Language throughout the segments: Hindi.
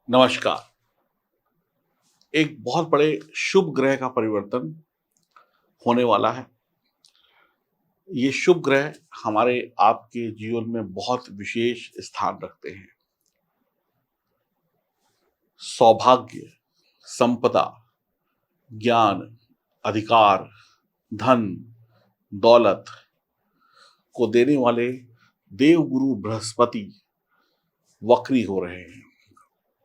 नमस्कार। एक बहुत बड़े शुभ ग्रह का परिवर्तन होने वाला है। ये शुभ ग्रह हमारे आपके जीवन में बहुत विशेष स्थान रखते हैं। सौभाग्य, संपदा, ज्ञान, अधिकार, धन, दौलत को देने वाले देवगुरु बृहस्पति वक्री हो रहे हैं।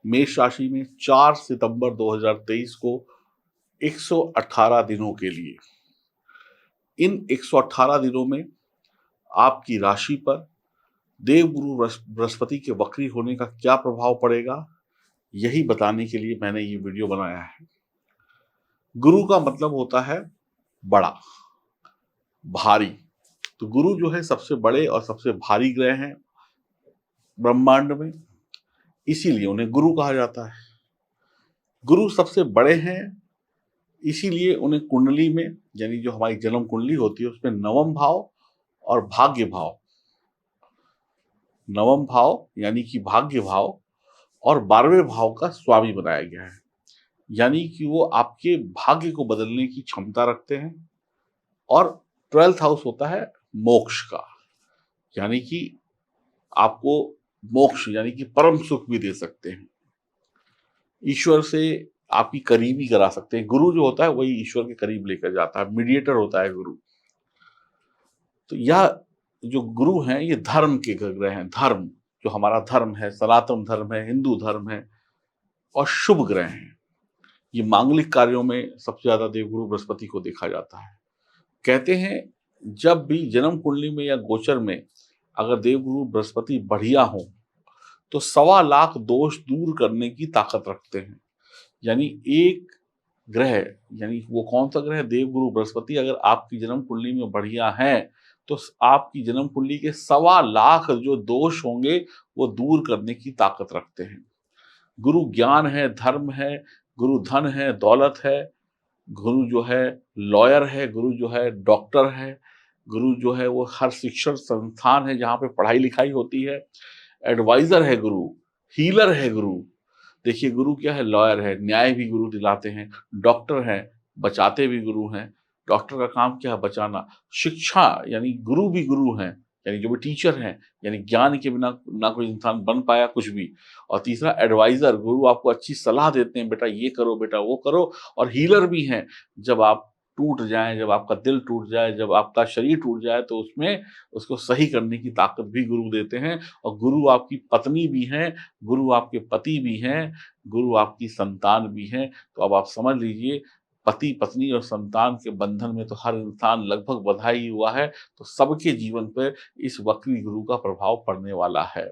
मेष राशि में 4 सितंबर 2023 को 118 दिनों के लिए। इन 118 दिनों में आपकी राशि पर देवगुरु बृहस्पति के वक्री होने का क्या प्रभाव पड़ेगा, यही बताने के लिए मैंने ये वीडियो बनाया है। गुरु का मतलब होता है बड़ा, भारी। तो गुरु जो है सबसे बड़े और सबसे भारी ग्रह हैं ब्रह्मांड में, इसीलिए उन्हें गुरु कहा जाता है। गुरु सबसे बड़े हैं, इसीलिए उन्हें कुंडली में, यानी जो हमारी जन्म कुंडली होती है, उसमें नवम भाव और भाग्य भाव, नवम भाव यानी कि भाग्य भाव और 12वें भाव का स्वामी बनाया गया है। यानी कि वो आपके भाग्य को बदलने की क्षमता रखते हैं। और 12th हाउस होता है मोक्ष का, यानी कि आपको मोक्ष यानी कि परम सुख भी दे सकते हैं, ईश्वर से आपकी करीबी करा सकते हैं। गुरु जो होता है वही ईश्वर के करीब लेकर जाता है, मीडिएटर होता है गुरु। तो यह जो गुरु हैं ये धर्म के ग्रह हैं। धर्म, जो हमारा धर्म है, सनातन धर्म है, हिंदू धर्म है, और शुभ ग्रह हैं। ये मांगलिक कार्यों में सबसे ज्यादा देवगुरु बृहस्पति को देखा जाता है। कहते हैं जब भी जन्म कुंडली में या गोचर में अगर देवगुरु बृहस्पति बढ़िया हो तो 1.25 लाख दोष दूर करने की ताकत रखते हैं। यानी एक ग्रह, यानी वो कौन सा ग्रह, देवगुरु बृहस्पति, अगर आपकी जन्म कुंडली में बढ़िया है तो आपकी जन्म कुंडली के 1.25 लाख जो दोष होंगे वो दूर करने की ताकत रखते हैं। गुरु ज्ञान है, धर्म है, गुरु धन है, दौलत है, गुरु जो है लॉयर है, गुरु जो है डॉक्टर है, गुरु जो है वो हर शिक्षण संस्थान है जहाँ पे पढ़ाई लिखाई होती है, एडवाइजर है गुरु, हीलर है गुरु। देखिए गुरु क्या है, लॉयर है, न्याय भी गुरु दिलाते हैं, डॉक्टर है, बचाते भी गुरु हैं। डॉक्टर का काम क्या है, बचाना। शिक्षा यानी गुरु भी गुरु हैं, यानी जो भी टीचर हैं, यानी ज्ञान के बिना ना कोई इंसान बन पाया कुछ भी। और तीसरा एडवाइजर, गुरु आपको अच्छी सलाह देते हैं, बेटा ये करो, बेटा वो करो। और हीलर भी हैं, जब आप टूट जाएं, जब आपका दिल टूट जाए, जब आपका शरीर टूट जाए तो उसमें उसको सही करने की ताकत भी गुरु देते हैं। और गुरु आपकी पत्नी भी हैं, गुरु आपके पति भी हैं, गुरु आपकी संतान भी हैं। तो अब आप समझ लीजिए, पति पत्नी और संतान के बंधन में तो हर इंसान लगभग बंधा ही हुआ है। तो सबके जीवन पर इस वक्री गुरु का प्रभाव पड़ने वाला है।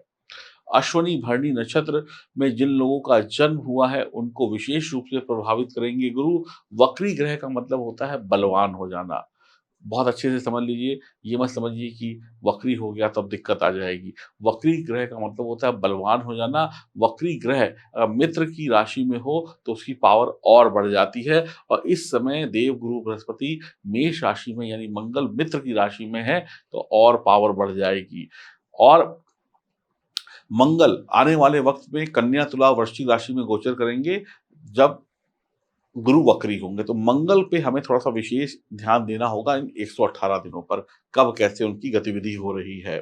अश्विनी भरणी नक्षत्र में जिन लोगों का जन्म हुआ है उनको विशेष रूप से प्रभावित करेंगे गुरु। वक्री ग्रह का मतलब होता है बलवान हो जाना। बहुत अच्छे से समझ लीजिए, ये मत समझिए कि वक्री हो गया तब दिक्कत आ जाएगी। वक्री ग्रह का मतलब होता है बलवान हो जाना। वक्री ग्रह अगर मित्र की राशि में हो तो उसकी पावर और बढ़ जाती है। और इस समय देवगुरु बृहस्पति मेष राशि में यानी मंगल मित्र की राशि में है तो और पावर बढ़ जाएगी। और मंगल आने वाले वक्त में कन्या तुला वृश्चिक राशि में गोचर करेंगे जब गुरु वक्री होंगे। तो मंगल पे हमें थोड़ा सा विशेष ध्यान देना होगा इन 118 दिनों पर, कब कैसे उनकी गतिविधि हो रही है।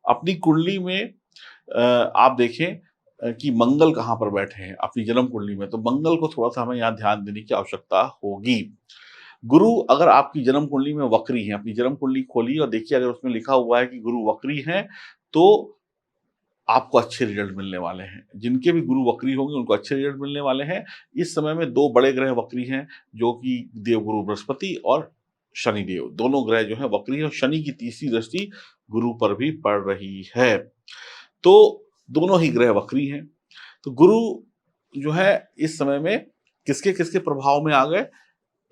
अपनी कुंडली में आप देखें कि मंगल कहाँ पर बैठे हैं अपनी जन्म कुंडली में, तो मंगल को थोड़ा सा हमें यहाँ ध्यान देने की आवश्यकता होगी। गुरु अगर आपकी जन्म कुंडली में वक्री है, अपनी जन्म कुंडली खोलिए और देखिए, अगर उसमें लिखा हुआ है कि गुरु वक्री है तो आपको अच्छे रिजल्ट मिलने वाले हैं। जिनके भी गुरु वक्री होंगे उनको अच्छे रिजल्ट मिलने वाले हैं। इस समय में 2 बड़े ग्रह वक्री हैं, जो कि देवगुरु बृहस्पति और शनिदेव, दोनों ग्रह जो हैं वक्री हैं। और शनि की तीसरी दृष्टि गुरु पर भी पड़ रही है, तो दोनों ही ग्रह वक्री हैं। तो गुरु जो है इस समय में किसके किसके प्रभाव में आ गए,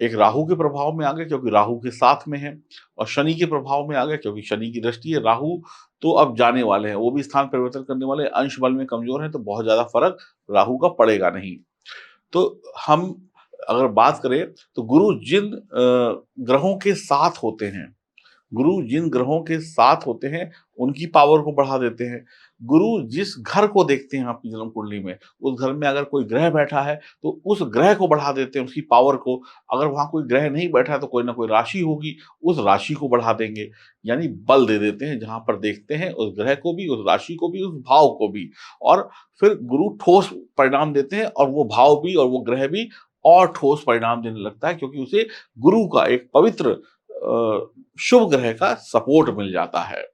एक राहु के प्रभाव में आ गए क्योंकि राहु के साथ में है, और शनि के प्रभाव में आ गए क्योंकि शनि की दृष्टि है। राहु तो अब जाने वाले हैं, वो भी स्थान परिवर्तन करने वाले हैं, अंश बल में कमजोर हैं, तो बहुत ज्यादा फर्क राहु का पड़ेगा नहीं। तो हम अगर बात करें तो गुरु जिन ग्रहों के साथ होते हैं, गुरु जिन ग्रहों के साथ होते हैं उनकी पावर को बढ़ा देते हैं। गुरु जिस घर को देखते हैं आपकी जन्म कुंडली में, उस घर में अगर कोई ग्रह बैठा है, तो उस ग्रह को बढ़ा देते हैं, उसकी पावर को। अगर वहाँ कोई ग्रह नहीं बैठा है, तो कोई ना कोई राशि होगी, उस राशि को बढ़ा देंगे। यानी बल दे देते हैं, जहाँ पर देखते हैं उस ग्रह को भी, उस राशि को भी, उस भाव को भी। और फिर गुरु ठोस परिणाम देते हैं, और वो भाव भी और वो ग्रह भी और ठोस परिणाम देने लगता है, क्योंकि उसे गुरु का एक पवित्र शुभ ग्रह का सपोर्ट मिल जाता है।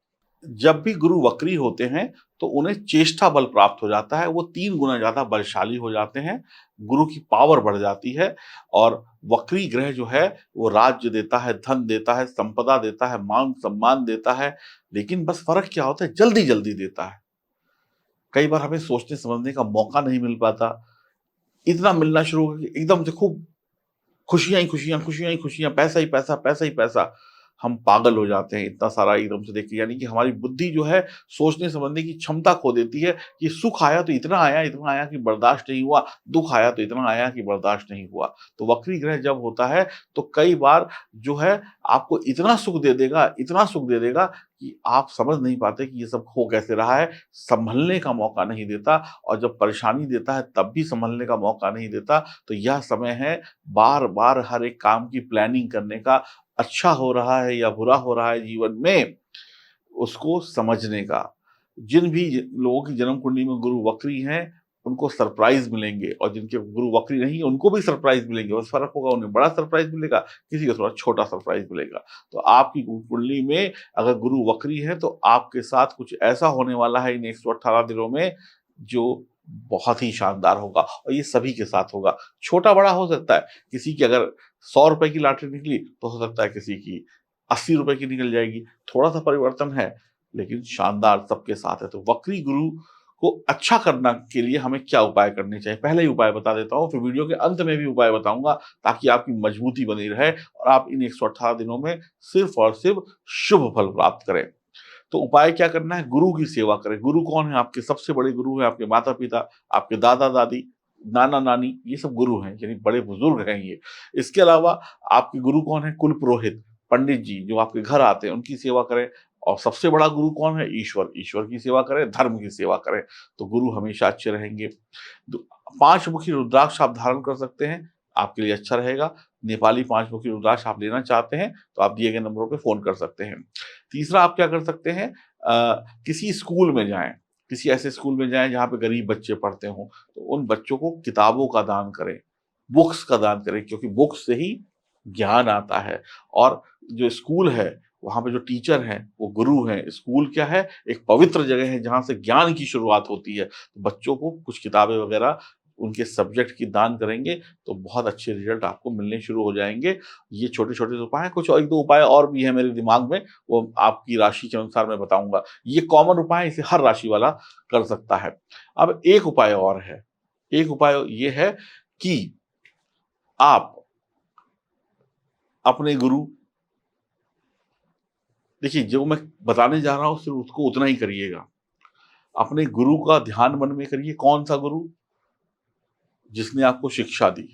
जब भी गुरु वक्री होते हैं, तो उन्हें चेष्टा बल प्राप्त हो जाता है, वो 3 गुना ज़्यादा बलशाली हो जाते हैं, गुरु की पावर बढ़ जाती है। और वक्री ग्रह जो है, वो राज्य देता है, धन देता है, संपदा देता है, मान-सम्मान देता है, लेकिन बस फ़र्क क्या होता है, जल्दी-जल्दी देता है। कई बार हमें सोचने-समझने का मौका नहीं मिल पाता, इतना मिलना शुरू हो गया कि एकदम से खूब खुशियाँ ही खुशियाँ, खुशियाँ ही खुशियाँ, पैसा ही पैसा, पैसा ही पैसा। हम पागल हो जाते हैं इतना सारा एकदम से देख के, यानी कि हमारी बुद्धि जो है सोचने-समझने की क्षमता खो देती है कि सुख आया तो इतना आया कि बर्दाश्त नहीं हुआ, दुःख आया तो इतना आया कि बर्दाश्त नहीं हुआ। तो वक्री ग्रह जब होता है, तो कई बार जो है आपको इतना सुख दे देगा कि आप समझ नहीं पाते कि ये सब हो कैसे रहा है, सँभलने का मौका नहीं देता। और जब परेशानी देता है, तब भी सँभलने का मौका नहीं देता। तो यह समय है बार-बार हर एक काम की प्लानिंग करने का, अच्छा हो रहा है या बुरा हो रहा है जीवन में, उसको समझने का। जिन भी लोगों की जन्म कुंडली में गुरु वक्री हैं, उनको सरप्राइज़ मिलेंगे, और जिनके गुरु वक्री नहीं है, उनको भी सरप्राइज़ मिलेंगे। बस फ़र्क होगा, उन्हें बड़ा सरप्राइज़ मिलेगा, किसी को थोड़ा छोटा सरप्राइज़ मिलेगा। तो आपकी कुंडली में अगर गुरु वक्री है, तो आपके साथ कुछ ऐसा होने वाला है इन 118 दिनों में, जो बहुत ही शानदार होगा, और ये सभी के साथ होगा। छोटा-बड़ा हो सकता है, किसी की अगर ₹100 की लॉटरी निकली, तो हो सकता है किसी की ₹80 की निकल जाएगी। थोड़ा-सा परिवर्तन है, लेकिन शानदार सबके साथ है। तो वक्री गुरु को अच्छा करना के लिए हमें क्या उपाय करने चाहिए? पहले ही उपाय बता देता हूँ, फिर वीडियो के अंत में भी उपाय बताऊँगा, ताकि आपकी मजबूती बनी रहे और आप इन 118 दिनों में सिर्फ़ और सिर्फ़ शुभ फल प्राप्त करें। तो उपाय क्या करना है? गुरु की सेवा करें। गुरु कौन है? आपके सबसे बड़े गुरु हैं आपके माता-पिता, आपके दादा-दादी, नाना-नानी, ये सब गुरु हैं, यानी बड़े बुजुर्ग हैं ये। इसके अलावा आपके गुरु कौन है? कुल पुरोहित, पंडित जी जो आपके घर आते हैं, उनकी सेवा करें। और सबसे बड़ा गुरु कौन है? ईश्वर। ईश्वर की सेवा करें, धर्म की सेवा करें, तो गुरु हमेशा अच्छे रहेंगे। दु 5 मुखी रुद्राक्ष आप धारण कर सकते हैं, आपके लिए अच्छा रहेगा। नेपाली 5 मुखी रुद्राक्ष आप लेना चाहते हैं, तो आप दिए गए नंबरों पे फ़ोन कर सकते हैं। तीसरा आप क्या कर सकते हैं, किसी स्कूल में जाएँ, किसी ऐसे स्कूल में जाएँ जहाँ पे गरीब बच्चे पढ़ते हों, तो उन बच्चों को किताबों का दान करें, बुक्स का दान करें, क्योंकि बुक्स से ही ज्ञान आता है। और जो स्कूल है, वहाँ पे जो टीचर हैं, वो गुरु हैं। स्कूल क्या है? एक पवित्र जगह है जहाँ से ज्ञान की शुरुआत होती है। तो बच्चों को कुछ किताबें वगैरह उनके सब्जेक्ट की दान करेंगे, तो बहुत अच्छे रिज़ल्ट आपको मिलने शुरू हो जाएँगे। ये छोटे-छोटे उपाय हैं, कुछ 1-2 उपाय और भी हैं मेरे दिमाग में, वो आपकी राशि के अनुसार मैं बताऊँगा। ये कॉमन उपाय है, इसे हर राशि वाला कर सकता है। अब एक उपाय और है, एक उपाय ये है कि आप अपने गुरु, देखिए जो मैं बताने जा रहा हूँ सिर्फ़ उसको उतना ही करिएगा। अपने गुरु का ध्यान मन में करिए, कौन-सा गुरु? जिसने आपको शिक्षा दी,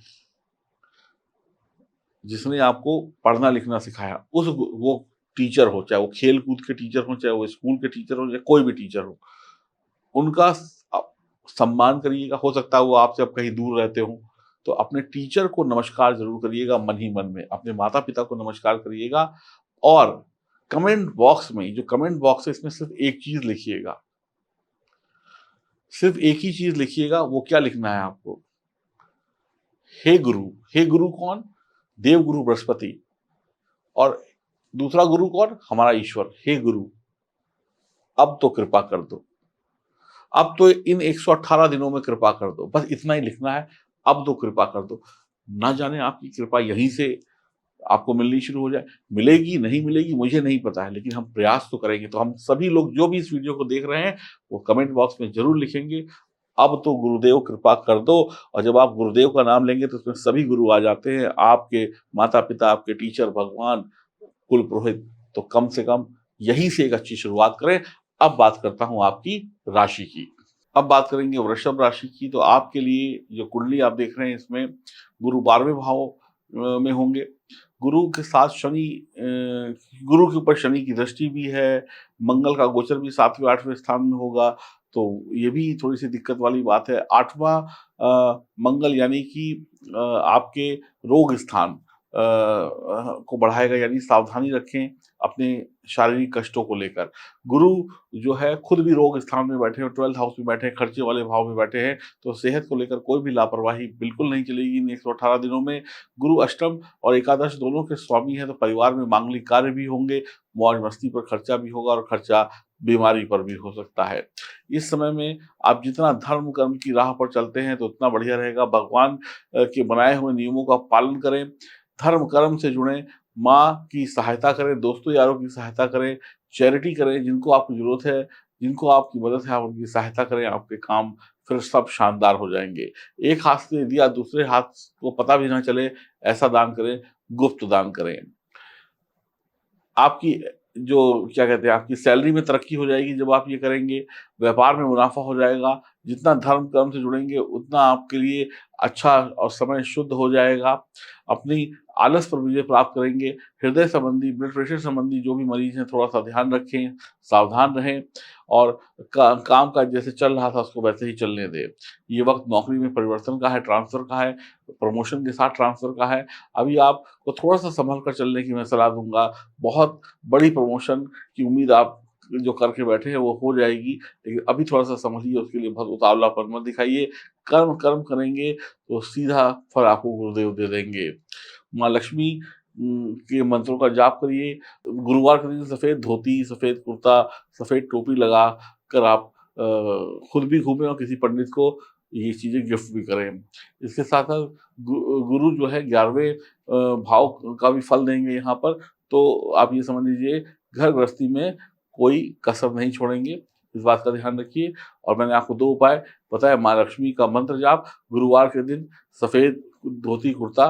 जिसने आपको पढ़ना-लिखना सिखाया, उस गु वो टीचर हो, चाहे वो खेल-कूद के टीचर हों, चाहे वो स्कूल के टीचर हों, या कोई भी टीचर हो, उनका सम्मान करिएगा। हो सकता है वो आपसे अब कहीं दूर रहते हों, तो अपने टीचर को नमस्कार ज़रूर करिएगा मन ही मन में। अपने माता-पिता को नमस्कार करिएगा, और कमेंट बॉक्स में, जो कमेंट बॉक्स है, इसमें सिर्फ़ एक चीज़ लिखिएगा, सिर्फ़ एक ही चीज़ लिखिएगा। वो क्या लिखना है आपको? हे गुरु। हे गुरु कौन? देवगुरु बृहस्पति। और दूसरा गुरु कौन? हमारा ईश्वर। हे गुरु, अब तो कृपा कर दो। अब तो इन 118 दिनों में कृपा कर दो। बस इतना ही लिखना है, अब तो कृपा कर दो। ना जाने आपकी कृपा यहीं से आपको मिलनी शुरू हो जाए। मिलेगी, नहीं मिलेगी मुझे नहीं पता है, लेकिन हम प्रयास तो करेंगे। तो हम सभी लोग जो भी इस वीडियो को देख रहे हैं, वो कमेंट बॉक्स में ज़रूर लिखेंगे, अब तो गुरुदेव कृपा कर दो। और जब आप गुरुदेव का नाम लेंगे, तो उसमें सभी गुरु आ जाते हैं, आपके माता-पिता, आपके टीचर, भगवान, कुल पुरोहित। तो कम से कम यहीं से एक अच्छी शुरुआत करें। अब बात करता हूँ आपकी राशि की। अब बात करेंगे वृषभ राशि की। तो आपके लिए जो कुंडली आप देख रहे हैं, इसमें गुरु 12वें भाव में होंगे। गुरु के साथ शनि, गुरु के ऊपर शनि की दृष्टि भी है, मंगल का गोचर भी 7वें 8वें स्थान में होगा, तो ये भी थोड़ी-सी दिक्कत वाली बात है। 8वाँ मंगल यानी कि आपके रोग स्थान को बढ़ाएगा, यानी सावधानी रखें अपने शारीरिक कष्टों को लेकर। गुरु जो है खुद भी रोग स्थान में बैठे हैं, 12th हाउस में बैठे हैं, खर्चे वाले भाव में बैठे हैं, तो सेहत को लेकर कोई भी लापरवाही बिल्कुल नहीं चलेगी इन 118 दिनों में। गुरु अष्टम और एकादश दोनों के स्वामी हैं, तो परिवार में मांगलिक कार्य भी होंगे, मौज-मस्ती पर खर्चा भी होगा और खर्चा बीमारी पर भी हो सकता है। इस समय में आप जितना धर्म कर्म की राह पर चलते हैं, तो उतना बढ़िया रहेगा। भगवान के बनाए हुए नियमों का पालन करें, धर्म कर्म से जुड़ें, माँ की सहायता करें, दोस्तों यारों की सहायता करें, चैरिटी करें, जिनको आपको ज़रूरत है, जिनको आपकी मदद है, आप उनकी सहायता करें, आपके काम फिर सब शानदार हो जाएँगे। एक हाथ से दिया दूसरे हाथ को पता भी ना चले, ऐसा दान करें, गुप्त दान करें। आपकी जो क्या कहते हैं, आपकी सैलरी में तरक्की हो जाएगी जब आप ये करेंगे, व्यापार में मुनाफ़ा हो जाएगा, जितना धर्म कर्म से जुड़ेंगे उतना आपके लिए अच्छा और समय शुद्ध हो जाएगा। अपनी आलस पर विजय प्राप्त करेंगे, हृदय संबंधी, ब्लड प्रेशर संबंधी जो भी मरीज़ हैं थोड़ा-सा ध्यान रखें, सावधान रहें और काम-काज जैसे चल रहा था उसको वैसे ही चलने दें। ये वक़्त नौकरी में परिवर्तन का है, ट्रांसफ़र का है, प्रमोशन के साथ ट्रांसफ़र का है। अभी आपको थोड़ा-सा सँभल कर चलने की मैं सलाह दूँगा। बहुत बड़ी प्रमोशन की उम्मीद आप जो करके बैठे हैं वो हो जाएगी, लेकिन अभी थोड़ा-सा सँभलिए, उसके लिए बहुत उतावलापन मत दिखाइए। कर्म कर्म करेंगे तो सीधा फल आपको गुरुदेव दे देंगे। माँ लक्ष्मी के मंत्रों का जाप करिए। गुरुवार के दिन सफ़ेद धोती, सफ़ेद कुर्ता, सफ़ेद टोपी लगा कर आप खुद भी घूमें और किसी पंडित को ये चीज़ें गिफ्ट भी करें। इसके साथ-साथ गुरु जो है 11वें भाव का भी फल देंगे यहाँ पर, तो आप ये समझ लीजिए घर गृहस्थी में कोई कसर नहीं छोड़ेंगे, इस बात का ध्यान रखिए। और मैंने आपको 2 उपाय बताए, माँ लक्ष्मी का मंत्र जाप, गुरुवार के दिन सफ़ेद धोती कुर्ता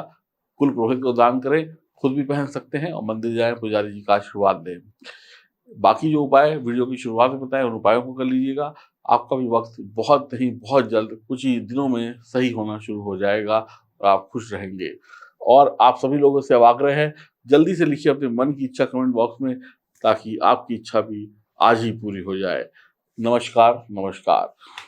कुल पुरोहित को दान करें, खुद भी पहन सकते हैं और मंदिर जाएँ, पुजारी जी का आशीर्वाद लें। बाकी जो उपाय वीडियो की शुरुआत में बताए, उन उपायों को कर लीजिएगा। आपका भी वक़्त बहुत ही बहुत जल्द कुछ ही दिनों में सही होना शुरू हो जाएगा और आप खुश रहेंगे। और आप सभी लोगों से अब आग्रह है, जल्दी से लिखिए अपने मन की इच्छा कमेंट बॉक्स में, ताकि आपकी इच्छा भी आज ही पूरी हो जाए। नमस्कार, नमस्कार।